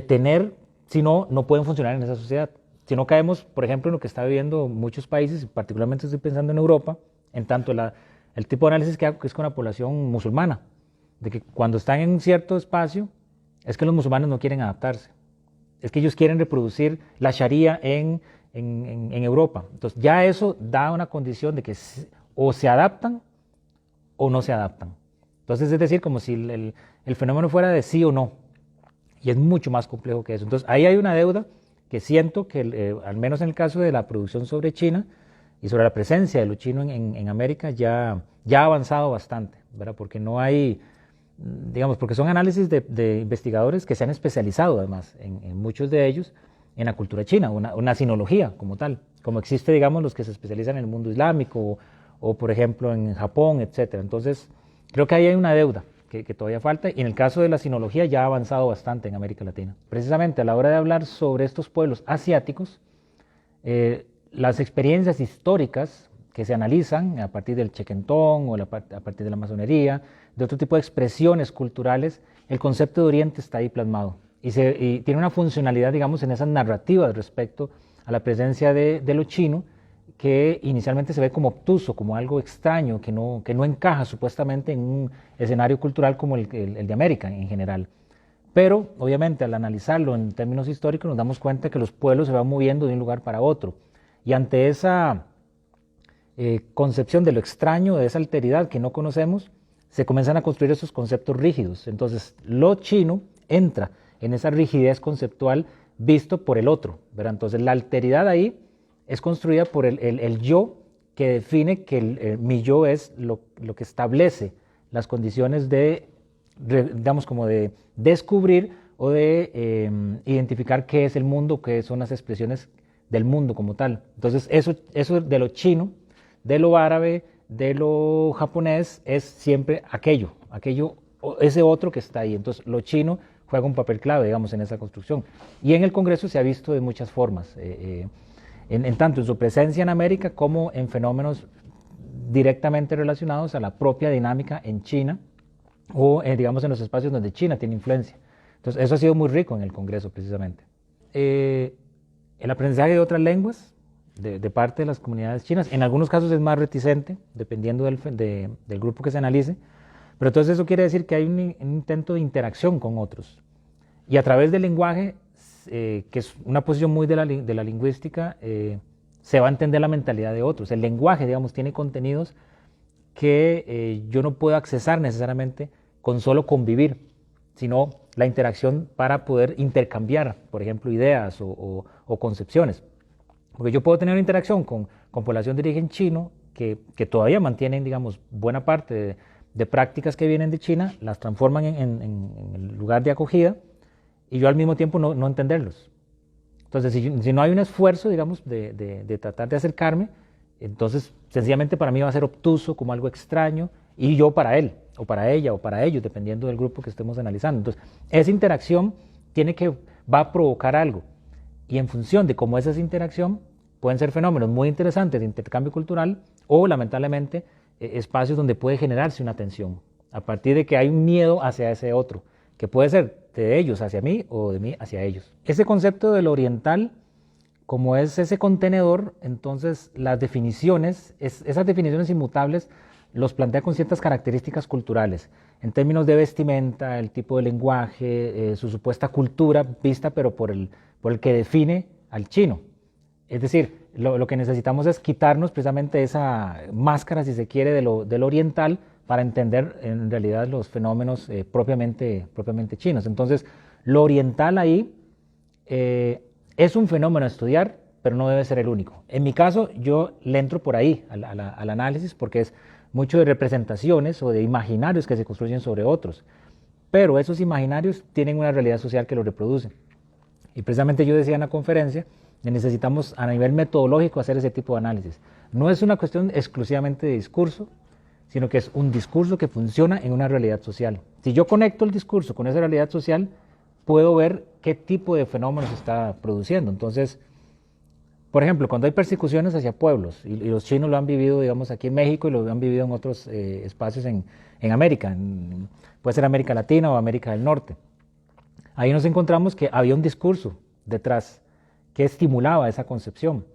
tener, si no, no pueden funcionar en esa sociedad. Si no caemos, por ejemplo, en lo que está viviendo muchos países, particularmente estoy pensando en Europa, en tanto el tipo de análisis que hago, que es con la población musulmana, de que cuando están en un cierto espacio, es que los musulmanes no quieren adaptarse, es que ellos quieren reproducir la Sharia en Europa. Entonces ya eso da una condición de que o se adaptan o no se adaptan. Entonces es decir, como si el fenómeno fuera de sí o no, y es mucho más complejo que eso. Entonces ahí hay una deuda que siento que al menos en el caso de la producción sobre China y sobre la presencia de lo chino en América ya ha avanzado bastante, ¿verdad? Porque no hay, digamos, porque son análisis de investigadores que se han especializado además en muchos de ellos en la cultura china, una sinología como tal, como existe, digamos, los que se especializan en el mundo islámico o por ejemplo en Japón, etcétera. Entonces creo que ahí hay una deuda que todavía falta, y en el caso de la sinología ya ha avanzado bastante en América Latina. Precisamente a la hora de hablar sobre estos pueblos asiáticos, las experiencias históricas que se analizan a partir del Chequentón o a partir de la masonería, de otro tipo de expresiones culturales, el concepto de Oriente está ahí plasmado y tiene una funcionalidad, digamos, en esas narrativas respecto a la presencia de lo chino, que inicialmente se ve como obtuso, como algo extraño, que no encaja supuestamente en un escenario cultural como el de América en general. Pero, obviamente, al analizarlo en términos históricos, nos damos cuenta que los pueblos se van moviendo de un lugar para otro. Y ante esa concepción de lo extraño, de esa alteridad que no conocemos, se comienzan a construir esos conceptos rígidos. Entonces, lo chino entra en esa rigidez conceptual visto por el otro, ¿verdad? Entonces, la alteridad ahí es construida por el yo, que define que mi yo es lo que establece las condiciones digamos, como de descubrir o de identificar qué es el mundo, qué son las expresiones del mundo como tal. Entonces, eso de lo chino, de lo árabe, de lo japonés, es siempre aquello, ese otro que está ahí. Entonces, lo chino juega un papel clave, digamos, en esa construcción. Y en el Congreso se ha visto de muchas formas, tanto en su presencia en América como en fenómenos directamente relacionados a la propia dinámica en China o, digamos, en los espacios donde China tiene influencia. Entonces, eso ha sido muy rico en el Congreso, precisamente. El aprendizaje de otras lenguas de parte de las comunidades chinas, en algunos casos es más reticente, dependiendo del grupo que se analice, pero entonces eso quiere decir que hay un intento de interacción con otros. Y a través del lenguaje, que es una posición muy de la lingüística, se va a entender la mentalidad de otros. El lenguaje, digamos, tiene contenidos que yo no puedo accesar necesariamente con solo convivir, sino la interacción para poder intercambiar, por ejemplo, ideas o concepciones. Porque yo puedo tener una interacción con población de origen chino que todavía mantienen, digamos, buena parte de prácticas que vienen de China, las transforman en el lugar de acogida, y yo al mismo tiempo no entenderlos. Entonces, si no hay un esfuerzo, digamos, de tratar de acercarme, entonces sencillamente para mí va a ser obtuso, como algo extraño, y yo para él, o para ella, o para ellos, dependiendo del grupo que estemos analizando. Entonces, esa interacción va a provocar algo, y en función de cómo es esa interacción, pueden ser fenómenos muy interesantes de intercambio cultural, o lamentablemente espacios donde puede generarse una tensión, a partir de que hay un miedo hacia ese otro, que puede ser de ellos hacia mí o de mí hacia ellos. Ese concepto de lo oriental, como es ese contenedor, entonces las definiciones, esas definiciones inmutables, los plantea con ciertas características culturales, en términos de vestimenta, el tipo de lenguaje, su supuesta cultura vista, pero por el que define al chino. Es decir, lo que necesitamos es quitarnos precisamente esa máscara, si se quiere, de lo oriental para entender en realidad los fenómenos propiamente chinos. Entonces, lo oriental ahí es un fenómeno a estudiar, pero no debe ser el único. En mi caso, yo le entro por ahí al análisis porque es mucho de representaciones o de imaginarios que se construyen sobre otros, pero esos imaginarios tienen una realidad social que lo reproduce. Y precisamente yo decía en la conferencia que necesitamos a nivel metodológico hacer ese tipo de análisis. No es una cuestión exclusivamente de discurso, sino que es un discurso que funciona en una realidad social. Si yo conecto el discurso con esa realidad social, puedo ver qué tipo de fenómenos está produciendo. Entonces, por ejemplo, cuando hay persecuciones hacia pueblos, y los chinos lo han vivido, digamos, aquí en México y lo han vivido en otros espacios en América, puede ser América Latina o América del Norte, ahí nos encontramos que había un discurso detrás que estimulaba esa concepción.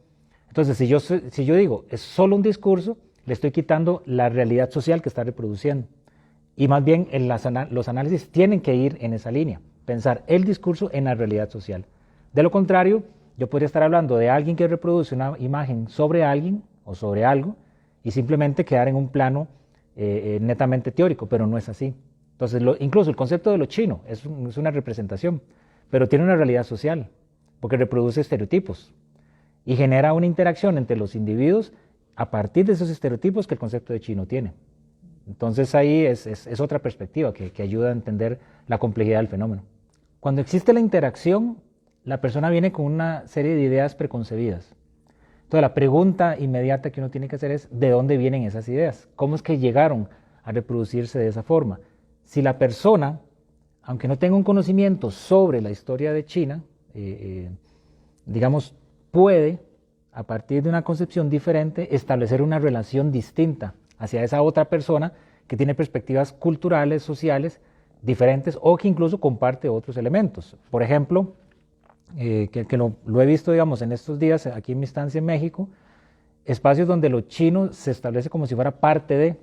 Entonces, si yo digo, es solo un discurso, le estoy quitando la realidad social que está reproduciendo. Y más bien los análisis tienen que ir en esa línea, pensar el discurso en la realidad social. De lo contrario, yo podría estar hablando de alguien que reproduce una imagen sobre alguien o sobre algo y simplemente quedar en un plano netamente teórico, pero no es así. Entonces, incluso el concepto de lo chino es una representación, pero tiene una realidad social, porque reproduce estereotipos y genera una interacción entre los individuos a partir de esos estereotipos que el concepto de chino tiene. Entonces ahí es otra perspectiva que ayuda a entender la complejidad del fenómeno. Cuando existe la interacción, la persona viene con una serie de ideas preconcebidas. Entonces la pregunta inmediata que uno tiene que hacer es ¿de dónde vienen esas ideas? ¿Cómo es que llegaron a reproducirse de esa forma? Si la persona, aunque no tenga un conocimiento sobre la historia de China, digamos, puede, a partir de una concepción diferente, establecer una relación distinta hacia esa otra persona que tiene perspectivas culturales, sociales, diferentes o que incluso comparte otros elementos. Por ejemplo, que lo he visto, digamos, en estos días, aquí en mi estancia en México, espacios donde lo chino se establece como si fuera parte de,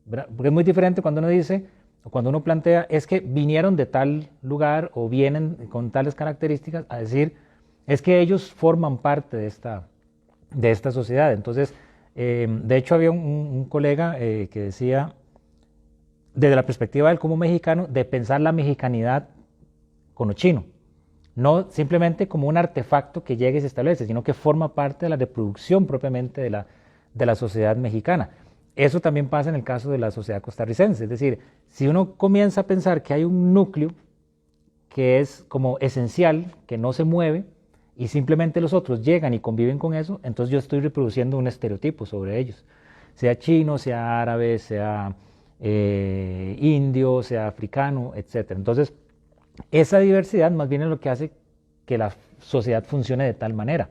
¿verdad? Porque es muy diferente cuando uno dice, o cuando uno plantea, es que vinieron de tal lugar o vienen con tales características, a decir, es que ellos forman parte de esta sociedad. Entonces, de hecho había un colega que decía, desde la perspectiva del como mexicano, de pensar la mexicanidad con lo chino. No simplemente como un artefacto que llega y se establece, sino que forma parte de la reproducción propiamente de la sociedad mexicana. Eso también pasa en el caso de la sociedad costarricense. Es decir, si uno comienza a pensar que hay un núcleo que es como esencial, que no se mueve, y simplemente los otros llegan y conviven con eso, entonces yo estoy reproduciendo un estereotipo sobre ellos. Sea chino, sea árabe, sea indio, sea africano, etc. Entonces, esa diversidad más bien es lo que hace que la sociedad funcione de tal manera,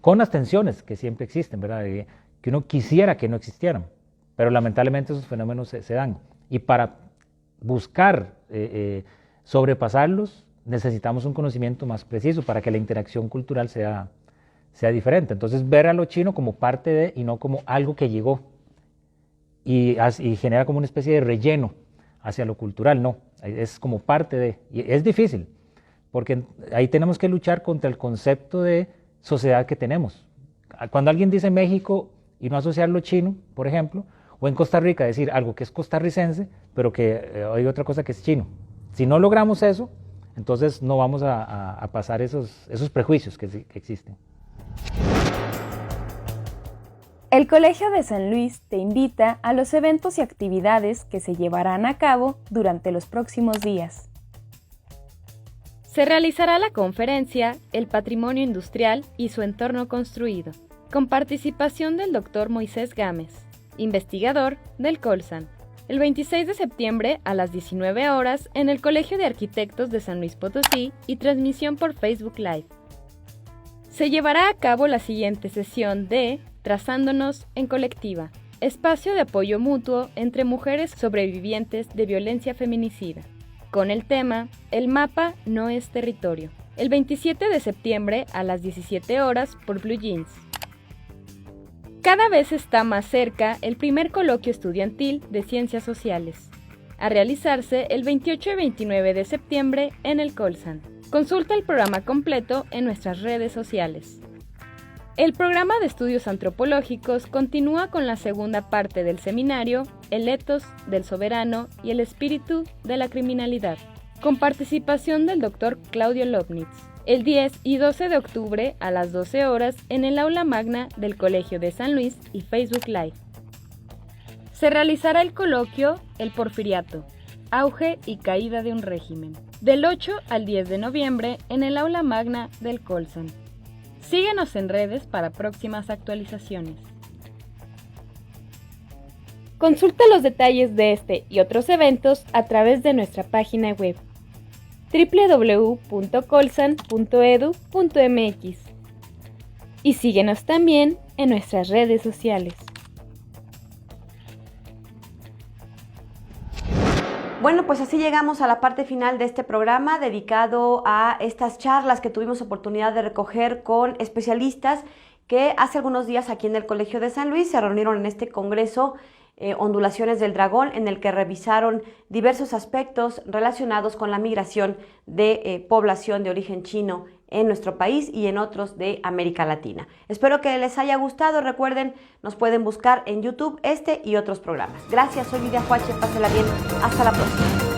con las tensiones que siempre existen, ¿verdad? Que uno quisiera que no existieran, pero lamentablemente esos fenómenos se dan. Y para buscar sobrepasarlos, necesitamos un conocimiento más preciso para que la interacción cultural sea diferente. Entonces, ver a lo chino como parte de y no como algo que llegó y genera como una especie de relleno hacia lo cultural, no, es como parte de, y es difícil, porque ahí tenemos que luchar contra el concepto de sociedad que tenemos. Cuando alguien dice México y no asociar lo chino, por ejemplo, o en Costa Rica decir algo que es costarricense, pero que hay otra cosa que es chino. Si no logramos eso, entonces no vamos a pasar esos prejuicios que existen. El Colegio de San Luis te invita a los eventos y actividades que se llevarán a cabo durante los próximos días. Se realizará la conferencia El Patrimonio Industrial y su entorno construido, con participación del Dr. Moisés Gámez, investigador del Colsan, el 26 de septiembre a las 19 horas en el Colegio de Arquitectos de San Luis Potosí y transmisión por Facebook Live. Se llevará a cabo la siguiente sesión de Trazándonos en Colectiva, espacio de apoyo mutuo entre mujeres sobrevivientes de violencia feminicida, con el tema El mapa no es territorio, el 27 de septiembre a las 17 horas por Blue Jeans. Cada vez está más cerca el primer coloquio estudiantil de Ciencias Sociales, a realizarse el 28 y 29 de septiembre en el Colsan. Consulta el programa completo en nuestras redes sociales. El programa de estudios antropológicos continúa con la segunda parte del seminario El etos del soberano y el espíritu de la criminalidad, con participación del Dr. Claudio Lobnitz, el 10 y 12 de octubre a las 12 horas en el aula magna del Colegio de San Luis y Facebook Live. Se realizará el coloquio El Porfiriato, auge y caída de un régimen, del 8 al 10 de noviembre en el aula magna del Colsan. Síguenos en redes para próximas actualizaciones. Consulta los detalles de este y otros eventos a través de nuestra página web www.colsan.edu.mx y síguenos también en nuestras redes sociales. Bueno, pues así llegamos a la parte final de este programa dedicado a estas charlas que tuvimos oportunidad de recoger con especialistas que hace algunos días aquí en el Colegio de San Luis se reunieron en este congreso Ondulaciones del Dragón, en el que revisaron diversos aspectos relacionados con la migración de población de origen chino en nuestro país y en otros de América Latina. Espero que les haya gustado. Recuerden, nos pueden buscar en YouTube este y otros programas. Gracias, soy Lidia Huache, pásela bien. Hasta la próxima.